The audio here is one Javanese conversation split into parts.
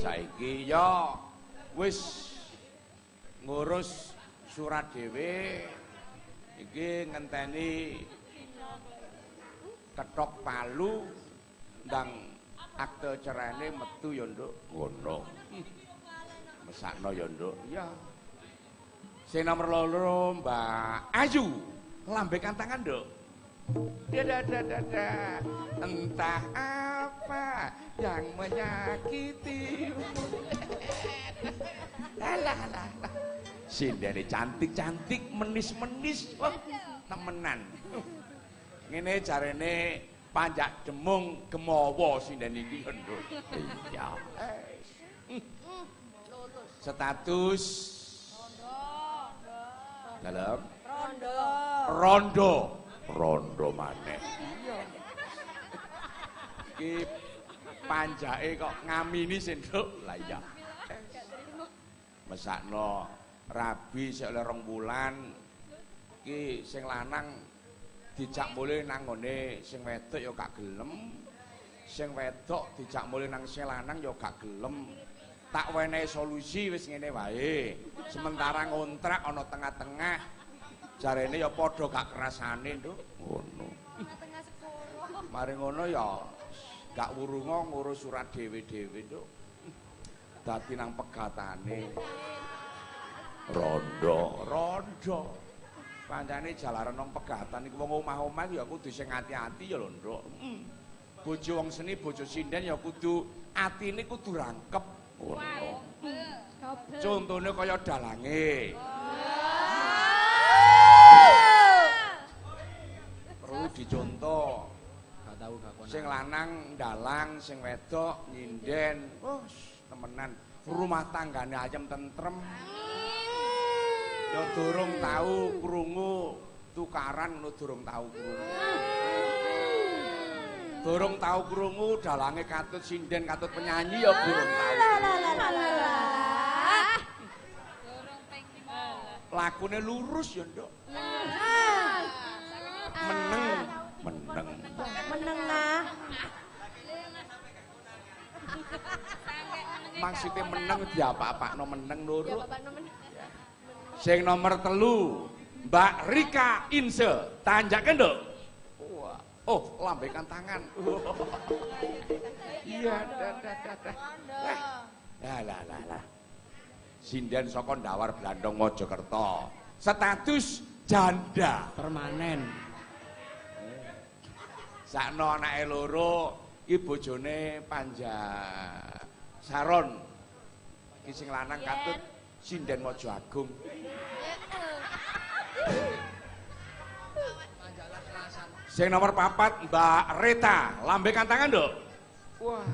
Saiki ya wis ngurus surat dhewe iki ngenteni ketok palu ndang akte cerene metu ya nduk ngono mesakno ya nduk iya sing nomor 2 Mbak Ayu lambaikan tangan nduk entah apa yang menyakitimu alah sindene cantik-cantik menis-menis wah temenan ngene jarene panjak demung gemawa sindene iki nduk iya status dalam rondo maneh iki panjake kok ngamini sinduk lah iya mesakno rabi sik oleh 2 bulan iki sing lanang dijak mulih nang ngone sing wedok ya gak gelem sing wedok dijak mulih nang sing lanang ya gak gelem tak wenehi solusi wis ngene wae sementara ngontrak ana tengah-tengah jarene ya padha gak kerasane nduk ngono tengah sekolah mari ngono ya gak wurunga ngurus surat dhewe-dhewe nduk dadi nang pegatane rondo pancane jalaran nang pegatan iku wong omah-omah ya kudu sing ati-ati ya lho nduk bojo wong seni bojo sinden ya kudu atine kudu rangkep ngono contone kaya dalange perlu dicontoh gak tau gak kono sing lanang dalang sing wedok nyinden temenan rumah tanggane ayem tentrem ya durung tau krungu tukaran ngono durung tau krungu durung tau krungu dalange katut sinden katut penyanyi ya durung tau lakune lurus ya nduk meneng nah maksudnya meneng diapa-apakno meneng loro sing nomor 3 Mbak Rika Inse tanjakan nduk oh lambaikan tangan iya lah sinden saka Ndawar Blandong Mojokerto status janda permanen sakno anake loro iki bojone Panjasaron iki sing lanang katut sinden Mojo Agung sing nomor 4 Mbak Reta lambaikan tangan nduk wah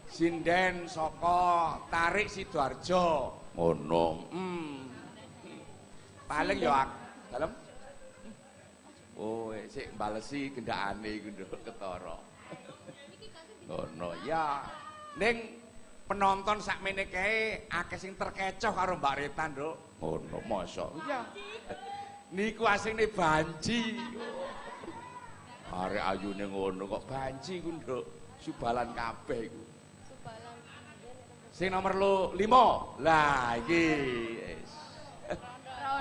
sinden saka Tarik Sidoarjo ngono paling ya dalem oh sik balesi gendakane iku nduk ketara ngono ya ning penonton sakmene kae akeh sing terkecoh karo Mbak Reta nduk ngono mosok iya niku asline banji arek ayune ngono kok banji ku nduk subalan kabeh iku sing nomor 5 lah iki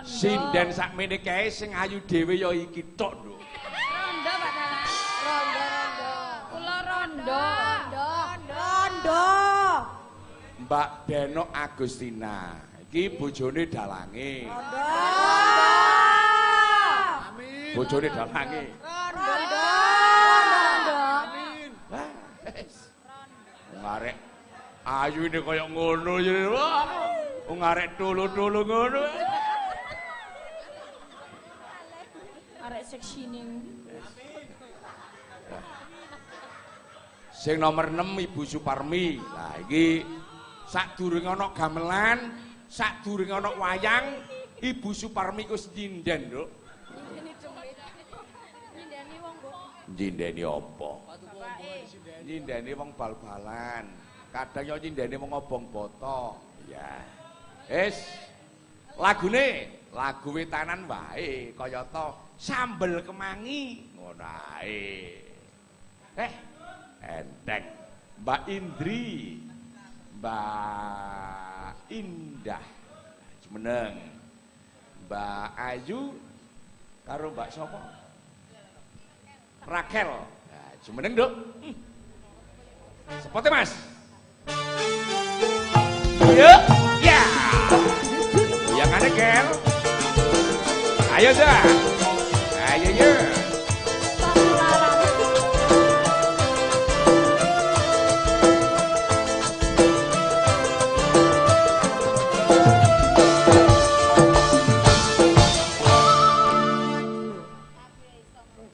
sinden sakmene kae sing ayu dhewe ya iki tok nduk rondo Pak Dalang rondo kula rondo Mbak Denok Agustina iki bojone dalange rondo amin bojone dalange rondo amin ngarek ayu ini kaya ngono ya wong arek tulu-tulu ngono arek seksi ning sing nomor 6 Ibu Suparmi lah iki sadurunge ana gamelan sadurunge ana wayang Ibu Suparmi ku nyinden nduk nyindeni wong nyindeni apa nyindeni wong bal-balan kadang yo nyindeni wong obong boto ya wis lagune lagu wetanan wae kaya ta sambel kemangi ngono ae enteng Mbak Indri, Mbak Indah, meneng. Mbak Ayu karo Mbak sapa? Rakel. Nah, jumeneng, Nduk. Sepote, Mas. Yuk, ya. Yang ada, Kel. Ayo, dah. Ayo, yuk.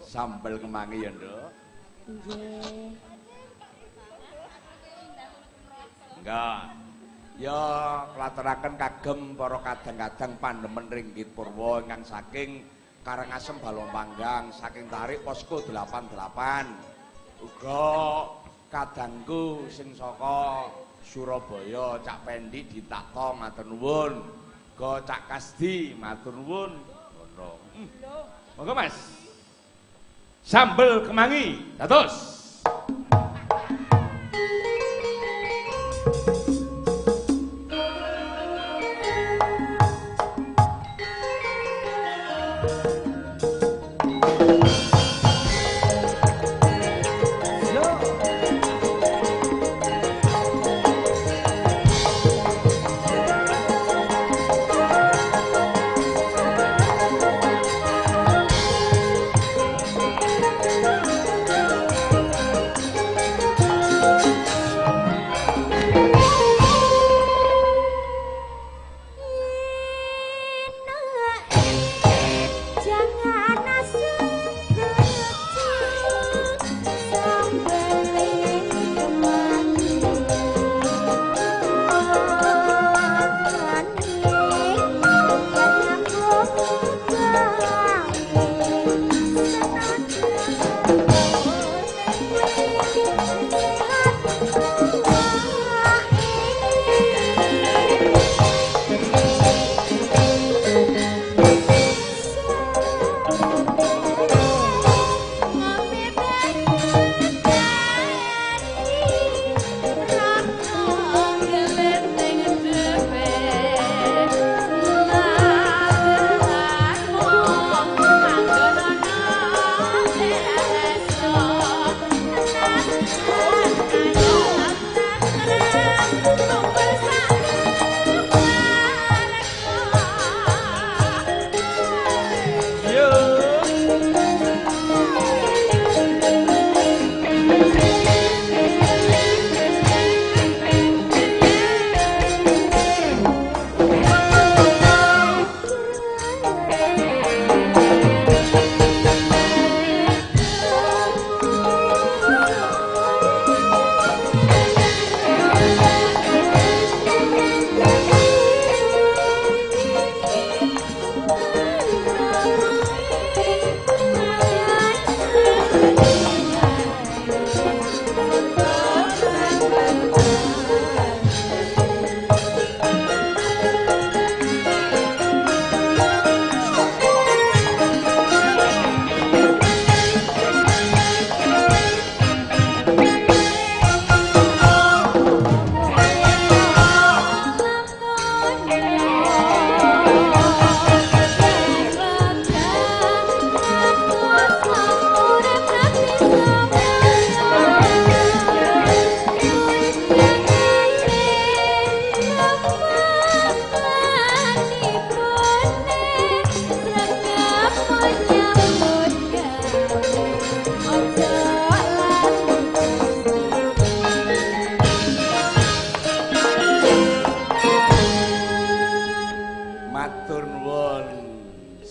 Sambel kemangi ya, Nduk. Nggih. Enggak. Ya klaturaken kagem para kadang-kadang pandemen ringgit purwa ingkang saking Karangasem Balompanggang, saking Tarik Posko 88. Uga kadangku sing saka Surabaya, Cak Pendi ditakto matur nuwun. Uga Cak Kasdi matur nuwun. Ngono. Monggo, Mas. Sambel kemangi, dados.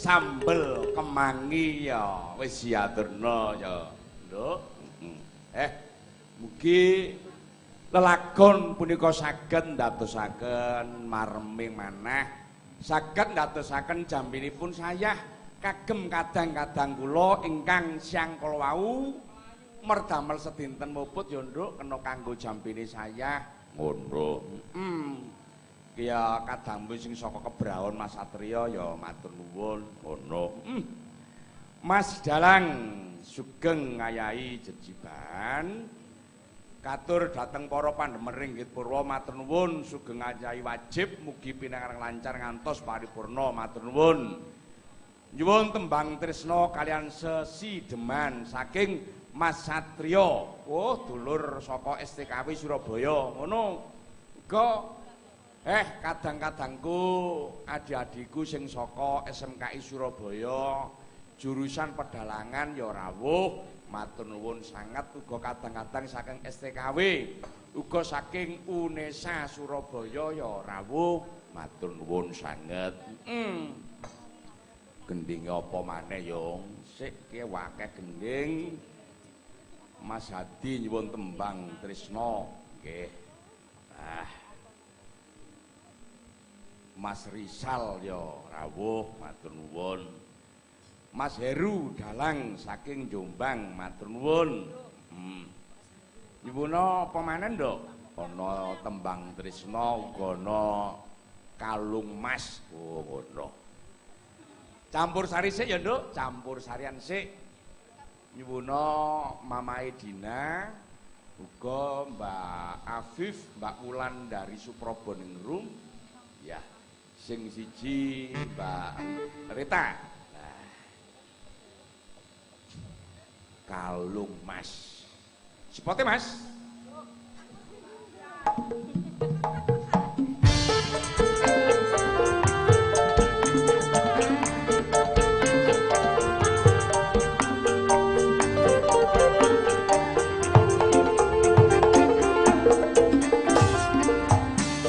sambel kemangi ya wis diaturna ya Nduk. Mugi lelagon punika saged ndadosaken mareming manah, saged ndadosaken jambinipun sayah kagem kadang-kadang kula ingkang siang kala wau merdamel sedinten muput ya Nduk kena kanggo jambine sayah ngono. Ya kadangmu sing saka Kebraon Mas Satria ya matur nuwun ngono. Mas Dalang sugeng ngayahi jejiban Katur dhateng para pandhemer inggih purwa matur nuwun sugeng ajahi wajib mugi pinangareng lancar ngantos paripurna matur nuwun. Nyuwun tembang tresna kalian sesideman saking Mas Satrio. Oh, dulur saka STKW Surabaya. Ngono. Uga kadang-kadangku adik-adikku sing saka SMKI Surabaya jurusan pedalangan ya rawuh. Matur nuwun sanget uga kadang-kadang saking STKW uga saking UNESA Surabaya ya rawuh matur nuwun sanget. Gendinge apa maneh yo sik ki akeh gending. Mas Hadi nyuwun tembang tresna nggih. Mas Rizal yo rawuh matur nuwun. Mas Heru dalang saking Jombang matur nuwun. Nyuwuna apa maneh, Nduk? Ana tembang tresna uga ana kalung mas. Oh, ngono. Campur sari sik ya, Nduk, campur sarian sik. Nyuwuna Mamae Dina uga Mbak Afif, Mbak Wulan dari Suprabaningrum. Ya. Sing siji Mbak Rita. Kalung mas. Sipote mas.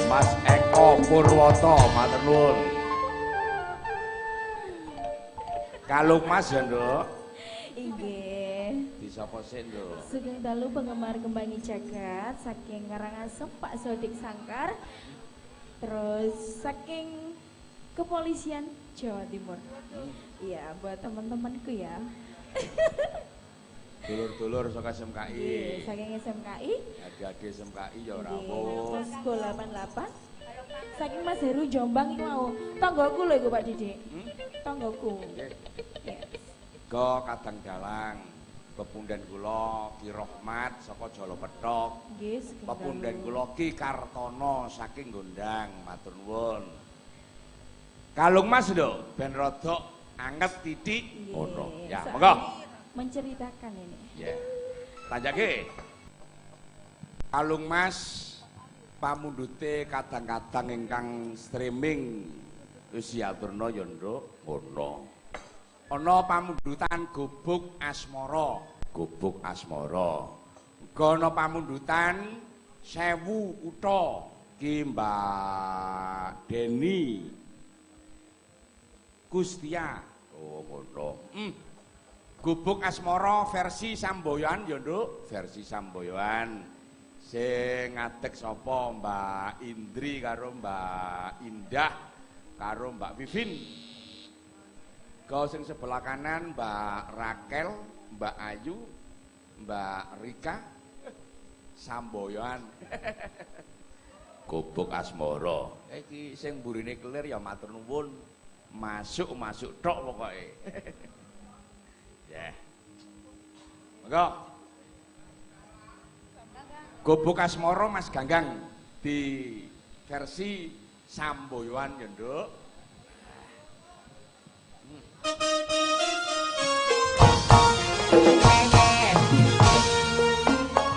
Mas Eko Purwoto matur nuwun. Kalung mas ya, Nduk. Inggih. Sapa sih, Nduk? Sugeng dalu penggemar Kembangi Jagat saking Karangasem Pak Sodik Sangkar. Terus saking Kepolisian Jawa Timur. Iya, buat teman-temanku ya. Dulur-dulur saka SMKI. Iya, saking SMKI. Adik-adik SMKI ya rawuh. Posko 88. Saking Mas Heru Jombang iki mau. Tanggoku lho iku Pak Didik. Tanggoku. Nggih. Yes. Go kadang dalang. Pepundhen kula Ki Rohmat saka Jolo Petok. Nggih, pepundhen kula Ki Kartono saking Gondang, matur nuwun. Kalung Mas lho, ben rada anget titik ngono. Ya, monggo. Menceritakan ini. Ya. Tanjake. Kalung Mas pamundhute kadang-kadang ingkang streaming wis diaturna ya, Nduk. Ngono. Ana pamundhutan Gubuk Asmara, Gubuk Asmara. Uga ana pamundhutan Sewu Kutha Ki Mbak Deni Kustia. Oh, ngono. Gubuk Asmara versi Samboyan ya, Nduk, versi Samboyan. Sing ngadeg sapa Mbak Indri karo Mbak Indah karo Mbak Vivin. Kau sing sebelah kanan Mbak Rakel, Mbak Ayu, Mbak Rika, Samboyan, Gubuk Asmara. Iki sing burine kelir ya matur nuwun, masuk tok pokoke. Ya. Monggo. Gubuk Asmara Mas Ganggang di versi Samboyan ya, Nduk.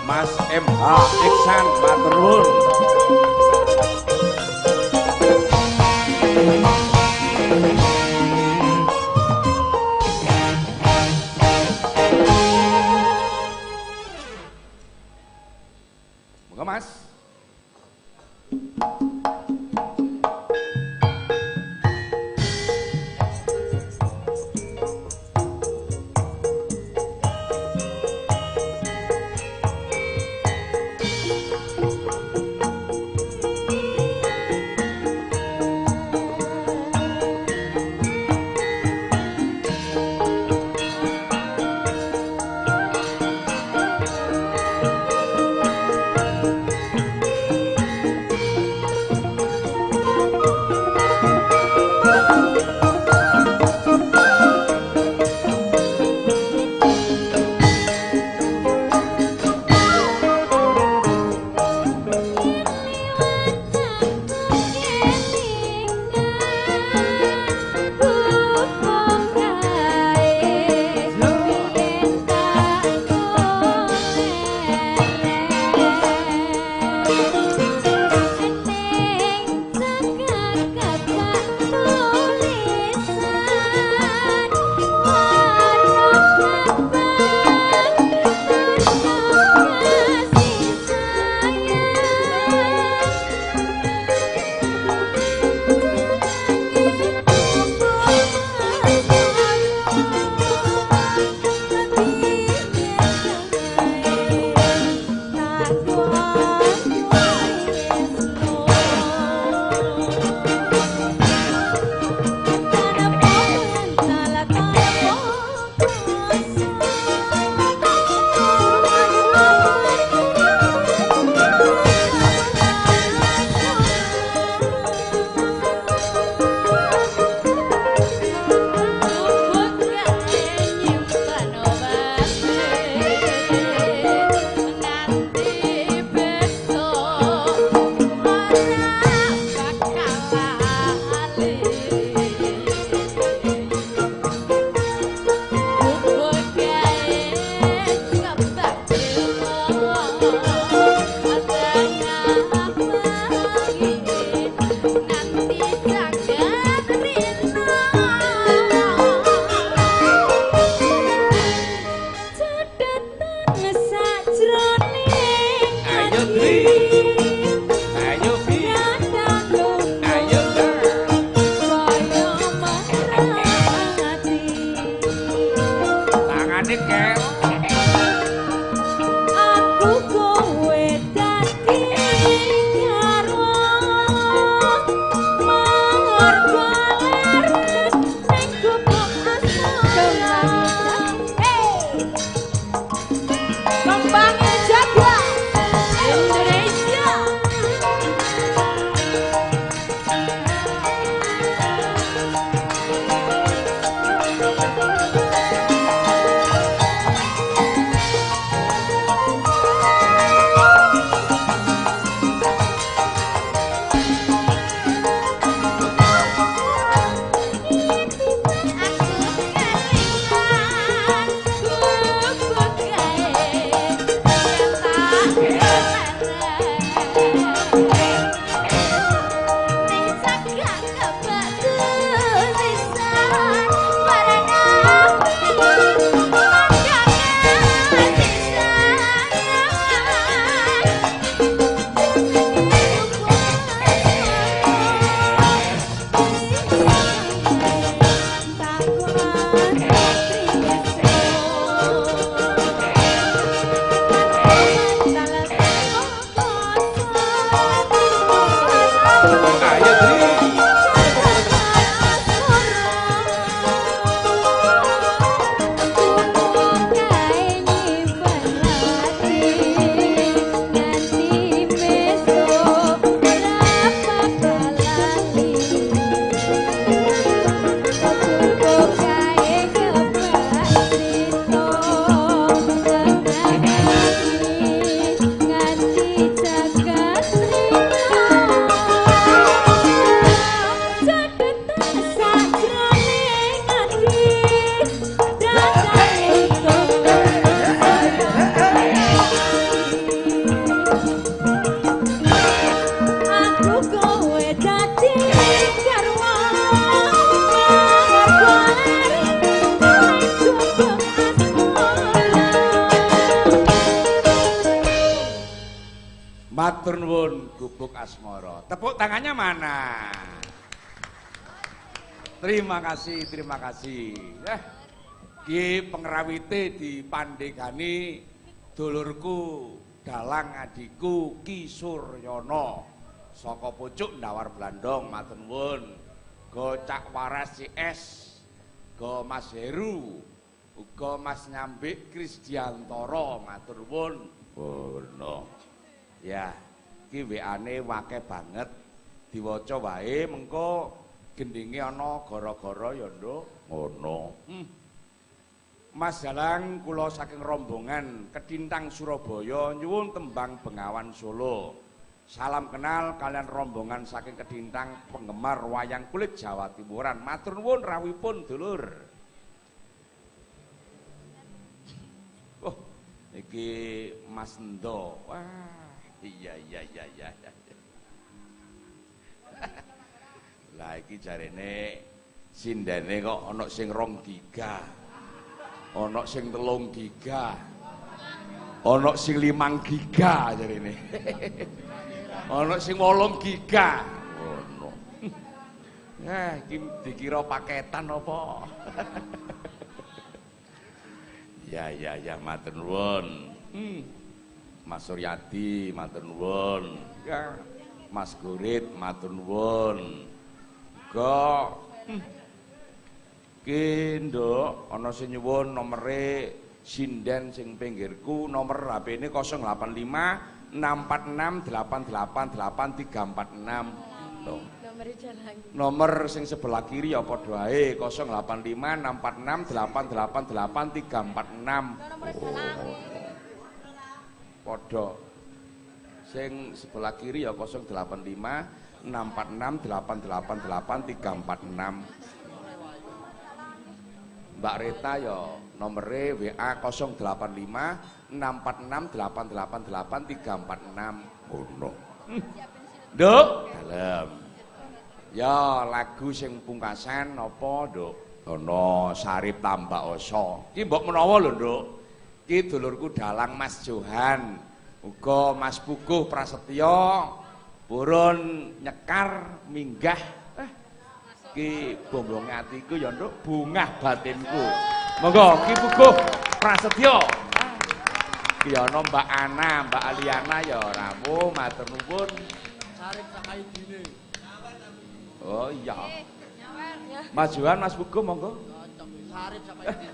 Mas MH Iksan matur nuwun. Monggo Mas. Matur nuwun Gubuk Asmara. Tepuk tangannya mana? Terima kasih, terima kasih. Ki pengrawite dipandhegani dulurku dalang adikku Ki Suryono saka pucuk Ndawar Blandong. Matur nuwun. Go Cak Waras CS, go Mas Heru, uga Mas Nyambik Krisdiantoro. Matur nuwun. Ono. Ya, ki WA-ne wake banget. Diwaca wae mengko gendinge ana gara-gara ya, Nduk. Ngono. Mas Dalang kula saking rombongan Kedintang Surabaya nyuwun tembang Bengawan Solo. Salam kenal kalian rombongan saking Kedintang penggemar wayang kulit Jawa Timuran. Matur nuwun rawuhipun dulur. Oh, iki Mas Endo. Wah. Iya. Lah iki jarene sindene kok ana sing 2 giga. Ana sing 3 giga. Ana sing 5 giga jarene. Ana sing 8 giga. Ngono. Iki dikira paketan apa? Ya matur nuwun. Mas Suryadi matur nuwun. Ya, Mas Gurit matur nuwun. Uga ki Nduk ana sing nyuwun nomere sinden sing pinggirku, nomor HP-ne 085 646 888 346. Nomor sing sebelah kiri ya padha ae 085 646 888 346. Padha. Sing sebelah kiri ya 085 646 888 346. Mbak Reta ya nomere WA 085 646 888 346. Ngono. Nduk, dalem. Ya lagu sing pungkasan apa, Nduk? Ana Sarip Tambak Asa. Ki mbok menawa lho, Nduk. Ki dulurku Dalang Mas Johan, uga Mas Puguh Prasetyo, purun nyekar minggah. Ki bombonge atiku ya Nduk, bungah batinku. Monggo Ki Puguh Prasetyo. Ki ana Mbak Ana, Mbak Aliana ya rawuh matur nuwun. Sarip sakaidine. Oh iya. Mas Johan, Mas Puguh monggo. Sarip sakaidine.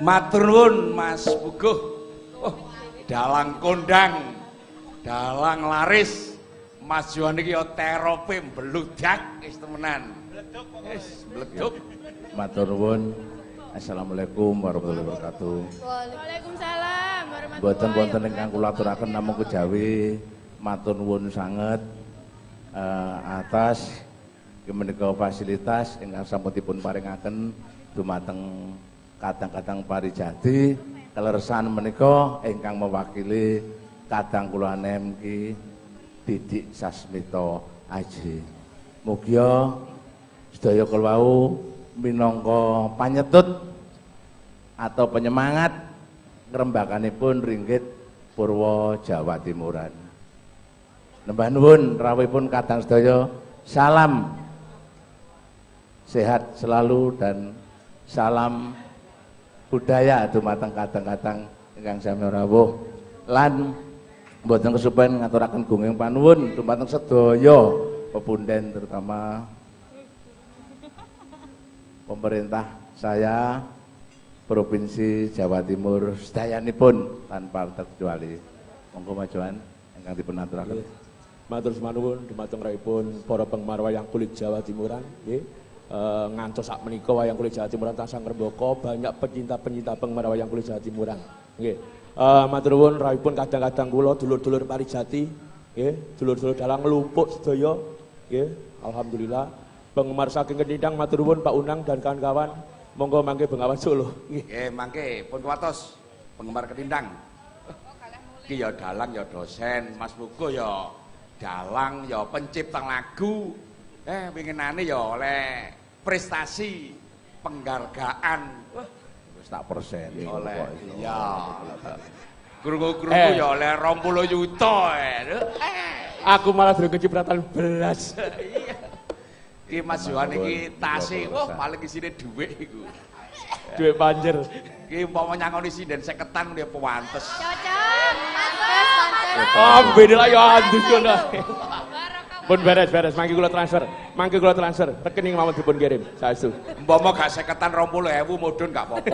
Matur nuwun Mas Puguh. Oh, dalang kondang, dalang laris. Mas Johan iki ya terope mbludak wis temenan. Wis mbleduk. Matur nuwun. Assalamualaikum warahmatullahi wabarakatuh. Waalaikumsalam warahmatullahi Boten wonten ingkang kula aturaken namung kejawi matur nuwun sanget atas menika fasilitas ingkang sampun dipun paringaken dumateng kadang-kadang Parijati kaleresan menika ingkang mewakili kadang kula nem Ki Didik Sasmito Aji. Mugia sedaya kula wau minangka panyetut atau penyemangat ngrembakanipun Ringgit Purwo Jawa Timuran. Nembah nuwun rawuhipun kadang sedaya salam sehat selalu dan salam budaya dumateng kadang-kadang ingkang sami rawuh lan mboten kesupen ngaturaken gunging panuwun dumateng sedaya pepunden terutama pemerintah saya Provinsi Jawa Timur sedayanipun tanpa terkecuali. Monggo majuan ingkang dipun aturaken. Matur nuwun dumateng raipun para penggemar wayang kulit Jawa Timuran nggih. Ngantos sak menika wayang kulit Jawa Timuran tansah ngrembaka banyak pecinta-pecinta penggemar wayang kulit Jawa Timuran. Nggih. Matur nuwun raipun kadang-kadang kula dulur-dulur Parijati nggih, dulur-dulur dalang lumpuk sedaya nggih. Alhamdulillah penggemar saking Kendhindang matur nuwun Pak Unang dan kawan-kawan. Monggo mangke Bengawan Solo. Nggih, mangke pun kuatos penggemar Kendhindang. Ki ya dalang ya dosen, Mas Pugo ya dalang ya pencipta lagu. Winginane ya oleh prestasi penghargaan. Wis tak persen Oleh iya. Krungu-krungu ya oleh 20 juta. Aku malah durung kecipratan belas. Iya. Ki Mas Yohan iki tase, paling isine dhuwit iku. Dhuwit panjer. Ki umpama nyangoni sinden 50-an ya pantes. Cocok. Pantes. Ambene lah ya andus ngono. Pun beres, mangke kula transfer. Rekening mawon dipun kirim. Saestu. Umpama gak 50-an 20.000 mudhun gak apa-apa.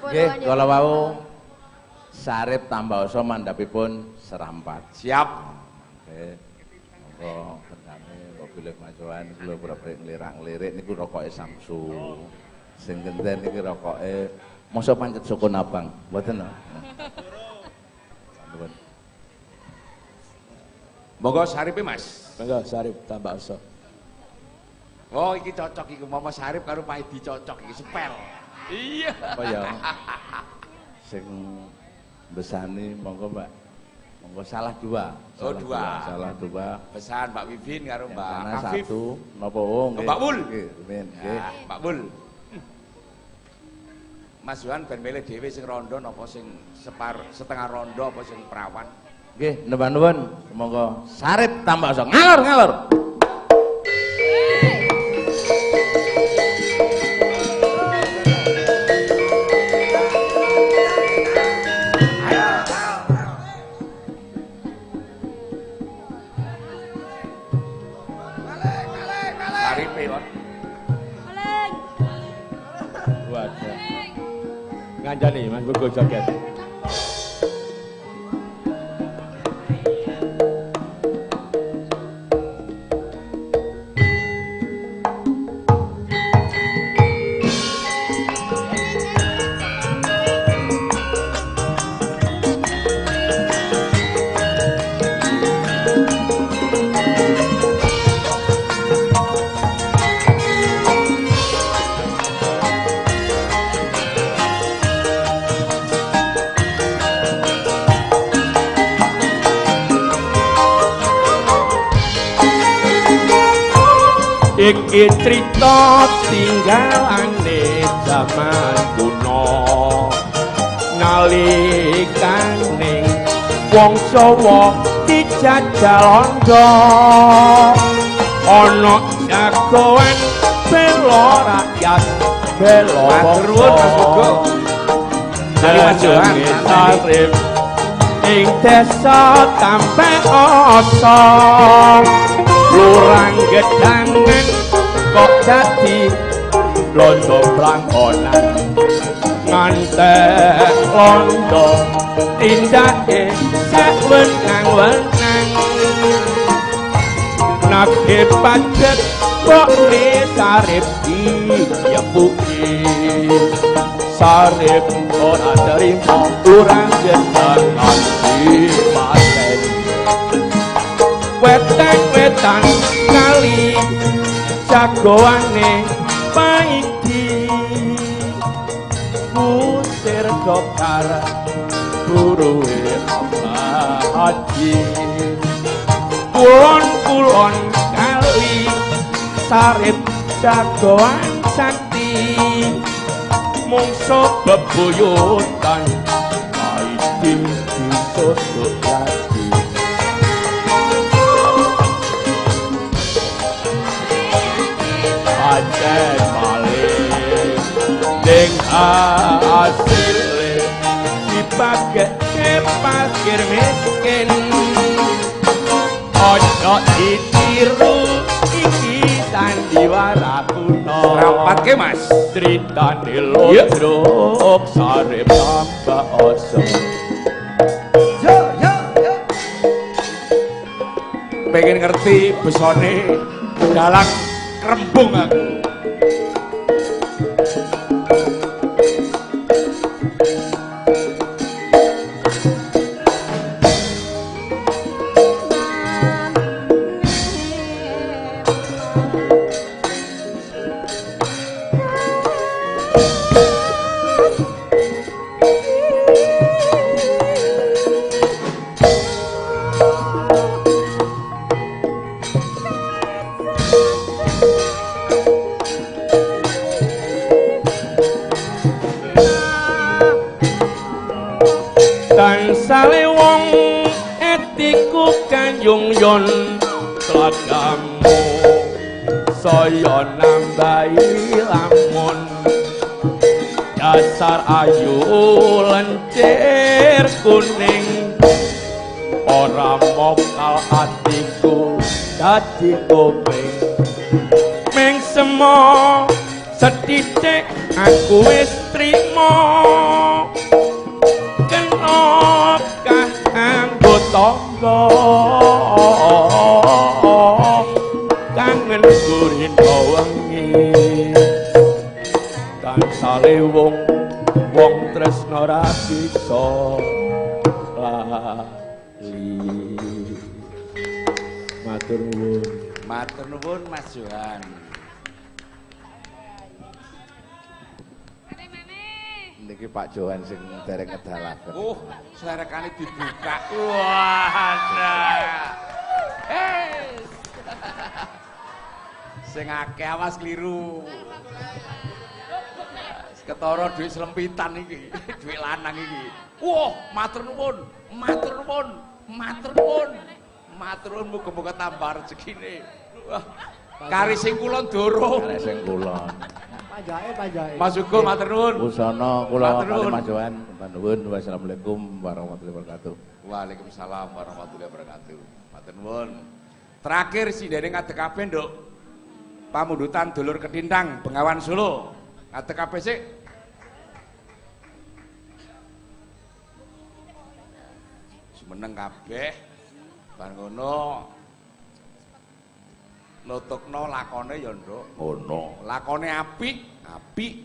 Nggih, kala wau sarip tambah asa mandhapipun serampat. Siap. Nggih. Monggo kendame kok bilih macoan kula brek nglirak-lirik niku rokoke Samsu. Sing genten iki rokoke mosok pancet sukun abang, mboten lho. Monggo saripe Mas. Monggo sarip tambah asa. Oh iki cocok iki umpama sarip karo Pak Edi cocok iki sepel. Iya. Apa ya? Sing besani monggo Mbak. Monggo salah dua. Salah dua. Pesan Mbak Wibin karo Mbak Afif. Satu napa nggih. Mbak Wul. Nggih, nggih. Mbak Wul. Mas Yohan ben milih dhewe sing rondo napa sing setengah rondo apa sing perawan? Nggih, nuwun, monggo sarip tambah asa. Ngalor. Saripe kok. Waduh. Ngancani Mas Pugo joget. Iki crita tinggalane jaman kuno nalikane wong Jawa dijajah londo ana jagoan bela rakyat bela bangsa dari Mas Sarip ing desa Tampe Asa lurang gedangan kok dadi londo blangkonan ngantek londo tindake sawenang-wenang nake pacet kok ne Sarip diyepuki Sarip ora terima lurang gedangan dipaten wetan kali jagoane Paidi kusir dokar buruwe haji kulon kali Sarip jagoan sakti mungsuh bebuyutan Paidi disusuk lagi pancen malih ning asile dipake parkir miskin ojo ditiru iki sandiwara kuno Rapatke Mas. critane lodrok Sarip tambah asa pengen ngerti besone dalang krembung aku. Sale wong etiku kanjung yon selagamu saya nambahi lamun dasar ayu lencir kuning ora mokal atiku dadi kuping ming semo sethithik aku wis trima kenokah anggo tangga kangen gurin wengi tansale wong tresna ra bisa lali matur nuwun Mas Johan. Niki Pak Johan sing dereng ngedalaken. Serekane dibuka. Wah, sing akeh awas kliru. Ketara duit selempitan iki, duit lanang iki. Wah, matur nuwun, matur nuwun, matur nuwun. Matur nuwun muga-muga tambah rezekine. Wah, kari sing kulon durung. Kari sing kulon. Pajake. Mas Ugo matur nuwun. Busana kula kali Mas Johan, nuwun. Wassalamualaikum warahmatullahi wabarakatuh. Waalaikumsalam warahmatullahi wabarakatuh. Matur nuwun. Terakhir sindene ngadeg kabeh, Nduk. Pamundutan dulur Ketintang Bengawan Solo. Ngadeg kabeh sik. Semeneng kabeh. Bar ngono nutukno lakone ya, Nduk. Ngono. Lakone apik, apik.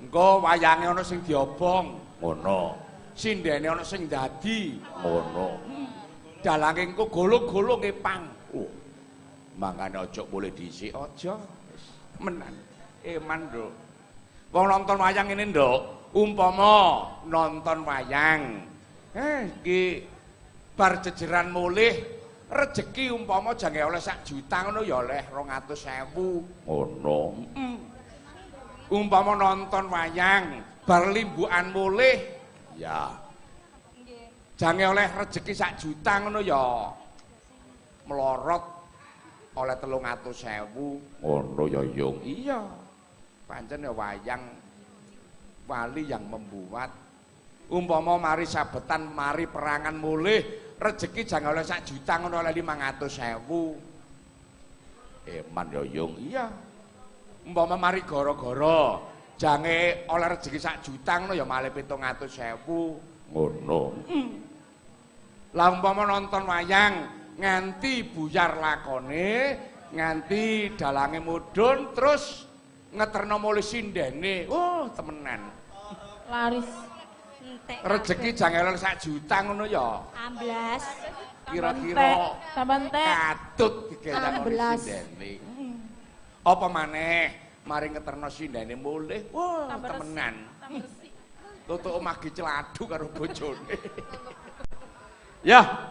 Engko wayange ana sing diobong, Ngono. sindene ana sing dadi, Ngono. dalange engko golong-golong pang. Mangkane aja boleh dhisik aja. Wis menan. Eman, Nduk. Wong nonton wayang ngene, Nduk, umpama nonton wayang. Iki bar jejeran mulih rejeki umpama jange oleh 1 juta ngono ya oleh 200.000. Ngono. Umpama nonton wayang bar limbukan mulih ya jange oleh rejeki 1 juta ngono ya melorot oleh 300.000. Ngono ya Yung. Iya. Pancen ya wayang wali yang membuat. Umpama mari sabetan mari perangan mulih rejeki jangan oleh 1 juta ngono oleh 500.000. Eman ya Yung. Iya. Umpama mari gara-gara jange oleh rejeki 1 juta ngono ya malih 700.000. Ngono. Lah umpama nonton wayang nganti buyar lakone, nganti dalange mudhun terus ngeterno mulih sindene. Oh, temenan. Laris. Rezeki jangan oleh 1 juta ngono ya. Amblas. Kira-kira Saben tek. katut dikendang oleh 16. sindene. Apa maneh mari ngeterno sindene mulih. Wah, temenan. Tutuk omah ki celadu karo bojone. Ya.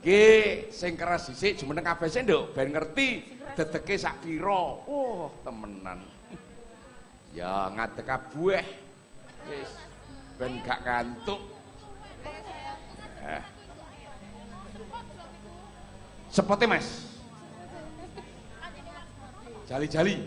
Ki sing keras dhisik jumeneng kabeh sik, Nduk, ben ngerti dedeke sak pira. Oh, temenan. Ya ngadeg kabeh. Wis ben gak kantuk. Sepote, Mas. Jali-jali.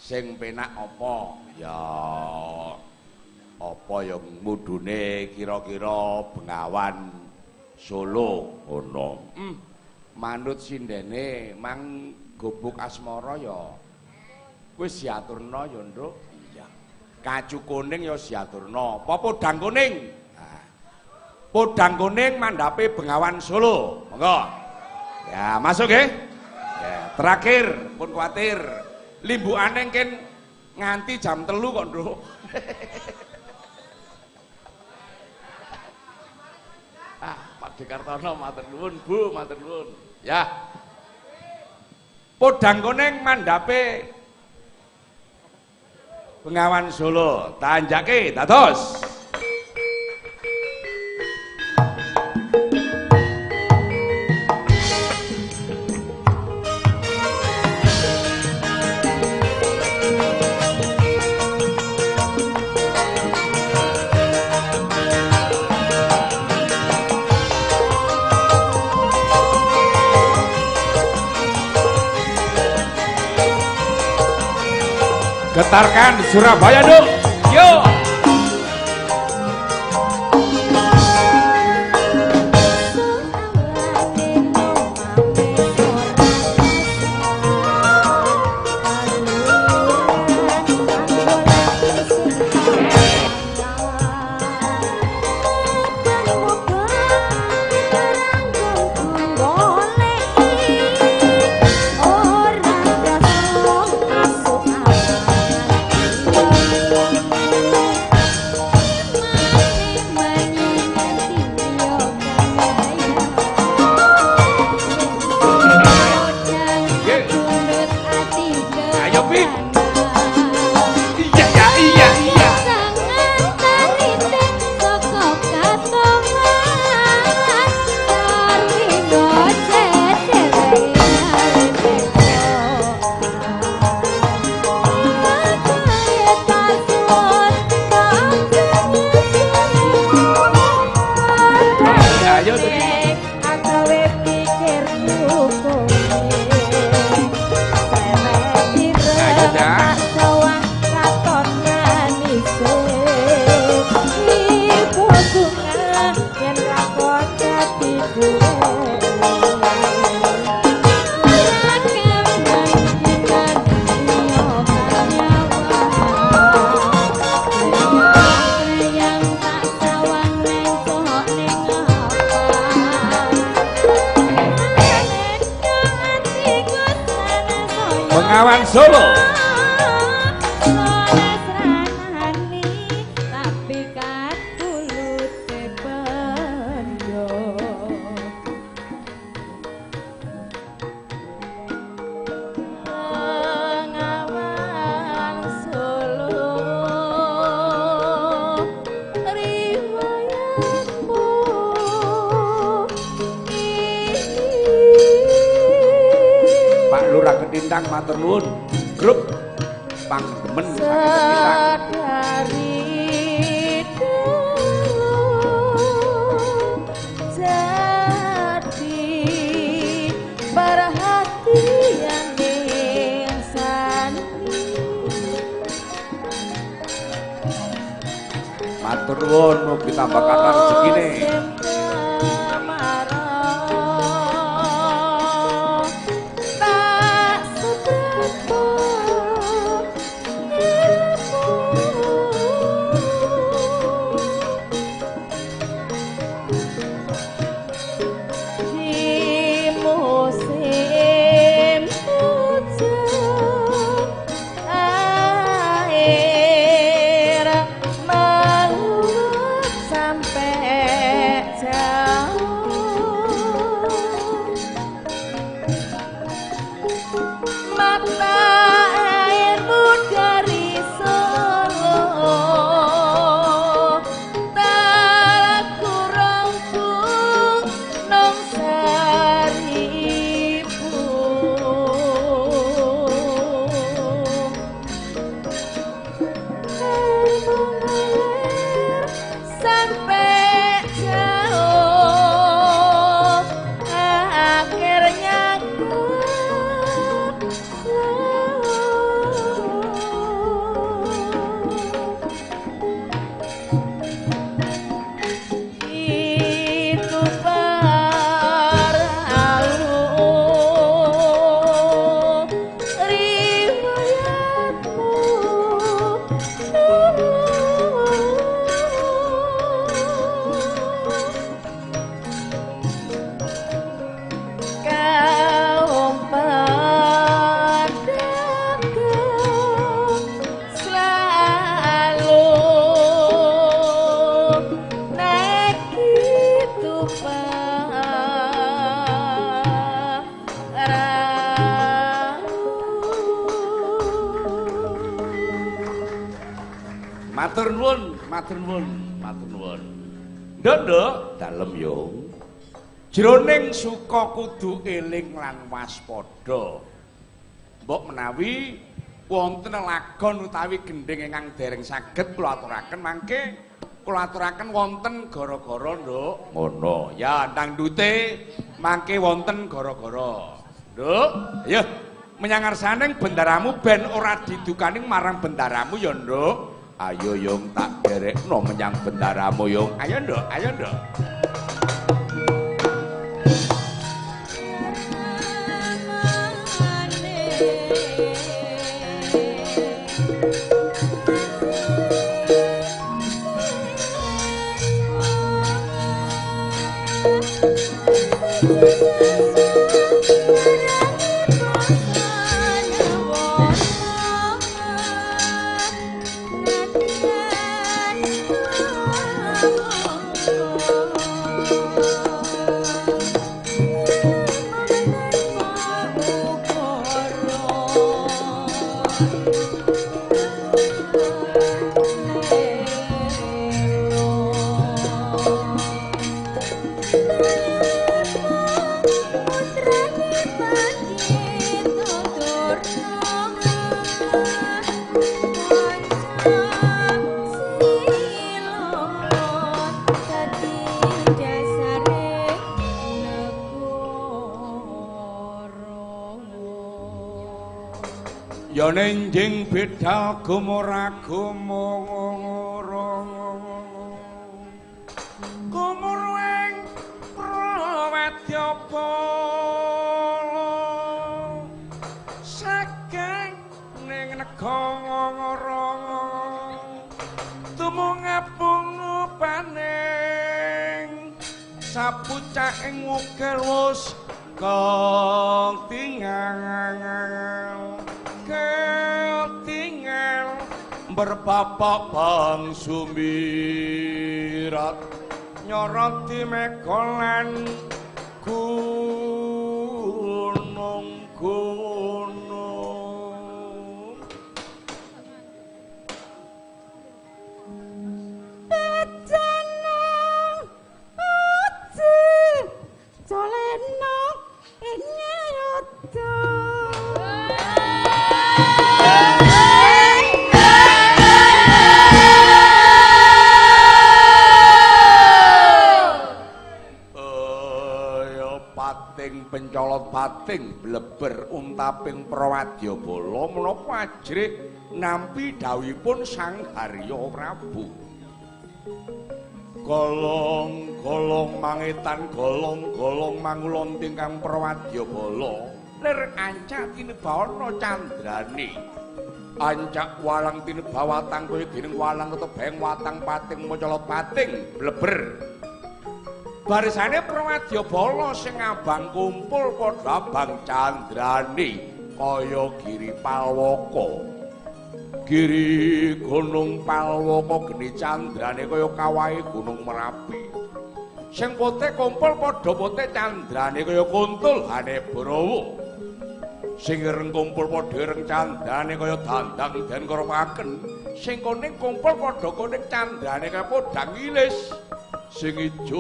Sing penak apa? Ya apa ya mudune kira-kira Bengawan Solo ngono. Manut sindene mang gubuk asmara ya wis diaturna ya, Nduk. Iya. Kacu kuning ya diaturna. Apa podang kuning? Nah. Podang kuning mandhape Bengawan Solo. Monggo. Ya, masuk nggih. Ya, terakhir pun kuatir limbukane ken nganti jam 3 kok, Nduk. Pak Dekartono matur nuwun, Bu, matur nuwun. Ya. Podang kuning mandhape Bengawan Solo, tanjake dados. Getarkan Surabaya dong, yo. Bengawan Solo. Ketintang matur nuwun grup pangdemen sadari jadi perhatian sani matur nuwun mugi tambah kathah rezekine. Matur nuwun, matur nuwun, matur nuwun. Nduk, dalem yo. Jroning suka kudu eling lan waspada. Mbok menawi wonten lagon utawi gendhing ingkang dereng saged kula aturaken mangke kula aturaken wonten gara-gara nduk. Ngono. Ya ndangdute mangke wonten gara-gara. Nduk, ayo menyang ngarsaning bendaramu ben ora didukaning marang bendaramu ya nduk. Ayo Yung tak derekno menyang bendaramu Yung. Ayo nduk, ayo nduk. Ya nenjing beda gumora gumora gumureng prawadyabala saking ning negara tumungapung paning sapucaking ukel wus ketingal ketinggal berbapak bang sumirat nyoroti mekolan gunung-gunung Becanang uji coleno inyayota pencolot pating bleber untaping Prawadyabala menapa ajrik nampi dawuhipun Sang Harya Prabu. Golong-golong mangetan golong-golong mangulon tingkang Prawadyabala lir ancak tinebana candrane. Ancak walang tinebawatang kaya dening walang ketebeng watang pating mencolot pating bleber. Barisane Prawadyabala sing abang kumpul padha abang candrane kaya Giri Palwaka. Giri Gunung Palwaka geni candrane kaya kawahe Gunung Merapi. Sing pote kumpul padha pote candrane kaya kuntul hane Barawa. Sing ireng kumpul padha ireng candrane kaya dandang den koropaken. Sing kuning kumpul padha kuning candrane kaya podang ilis. Sing ijo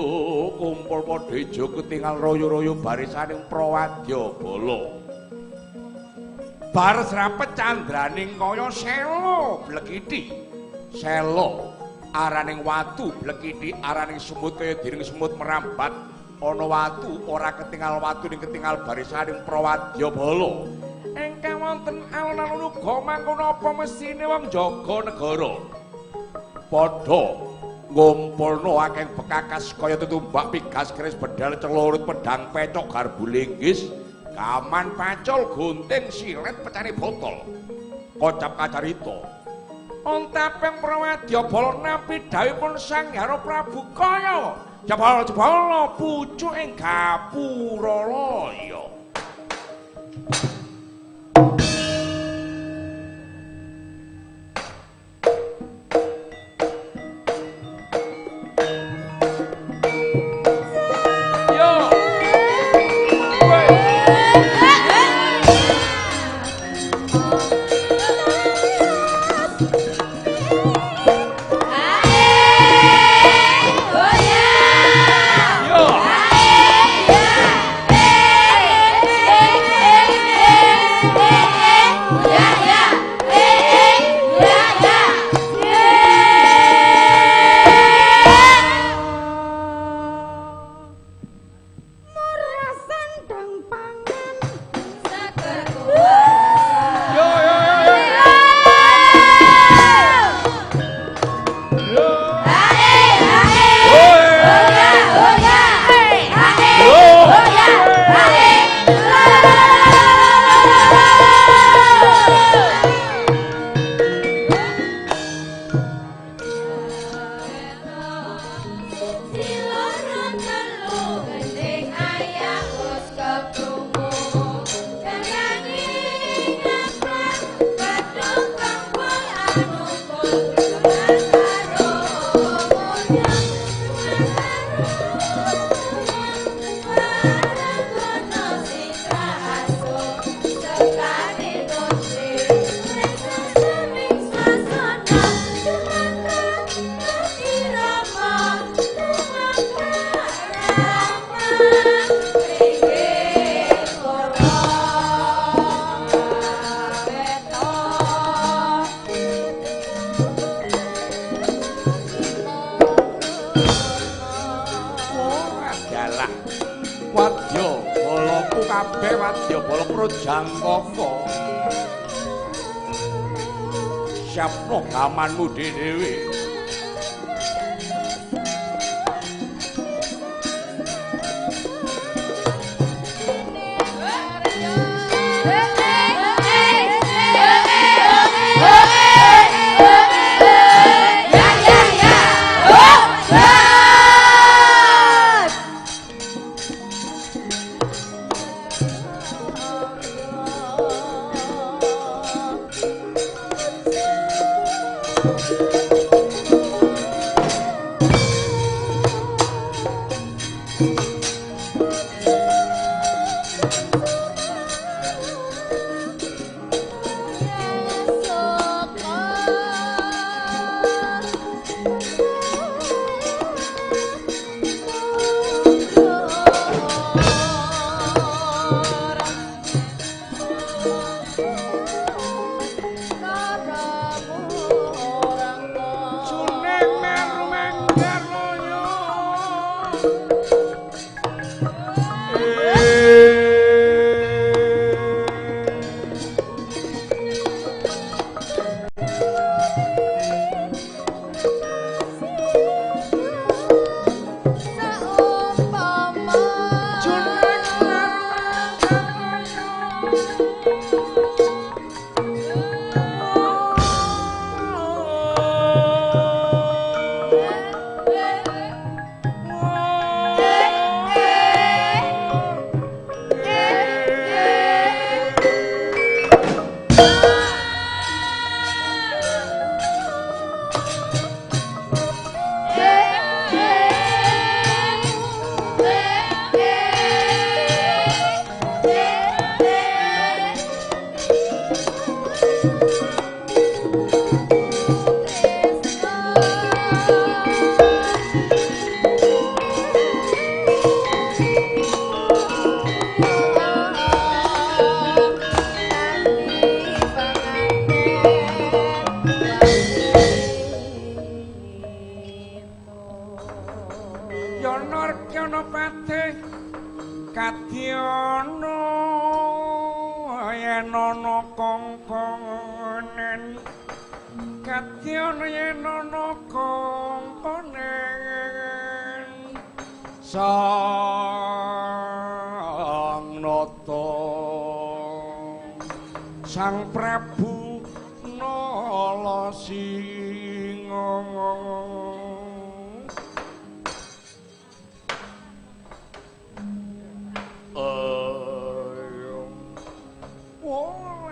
kumpul padha ijo ketingal royo-royo barisaning Prawadyabala. Bar srapet candraning kaya sela blekiti. Sela araning watu blekiti araning semut kaya dening semut merambat. Ana watu ora ketingal watu ning ketingal barisaning Prawadyabala. Engkang wonten alun-alun uga mangkono apa mesine wong jaga negara. Padha ngumpulno akeh bekakas kaya tetumbak pigas keris bedal celurit pedang pecok garbu linggis kaman pacul gunting silet pecane botol kocap kacarita ontaping Prawadyabala nampi dawuhipun Sang Hyang Prabu kaya jebol-jebol pucuk ing Gapuralaya. kabeh wadyabala projantaka siapno gamanmu dhewe Sang Prabu Nalasinga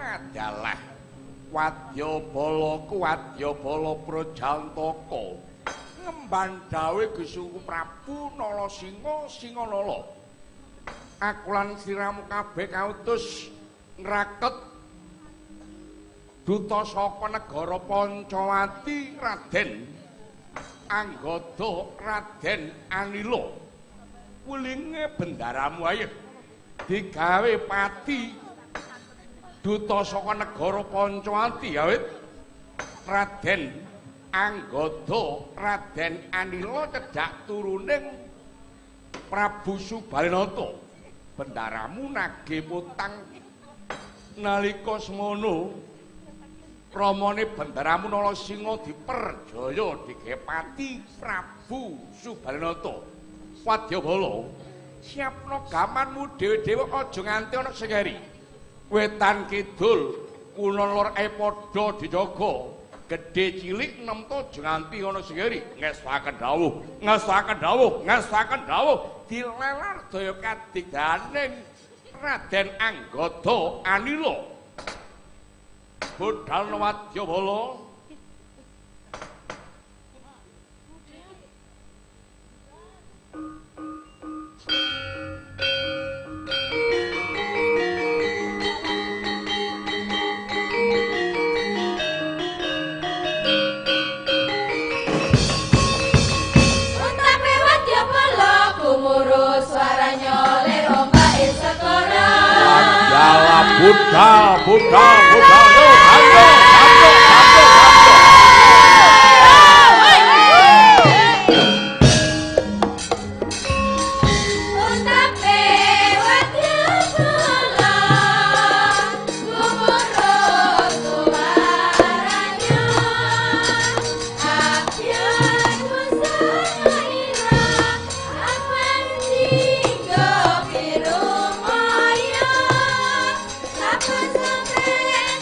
adalah wadyabala projantaka ngemban dawuh Gusti Prabu Nalasinga Singanala. Aku lan siramu kabeh kautus ngraket duta saka negara Pancawati Raden Anggada Raden Anila. Wulinge bendaramu ayo digawe pati duta saka negara Pancawati awit Raden Anggada Raden Anila cedhak turuning Prabu Subalinata. Bendaramu nagih putang nalika semono ramane bendaramu Nalasinga diperjaya digepati Prabu Subalinata. Wadyabala siapno gamanmu dhewe-dhewe aja nganti ana sing ngeri. Wetan kidul kulon lor padha dijaga. Gedhe cilik nem to aja nganti ana sing ngeri. Ngestaken dawuh dilelar daya kadigdaning Raden Anggada Anila. Budhal wadyabala budhal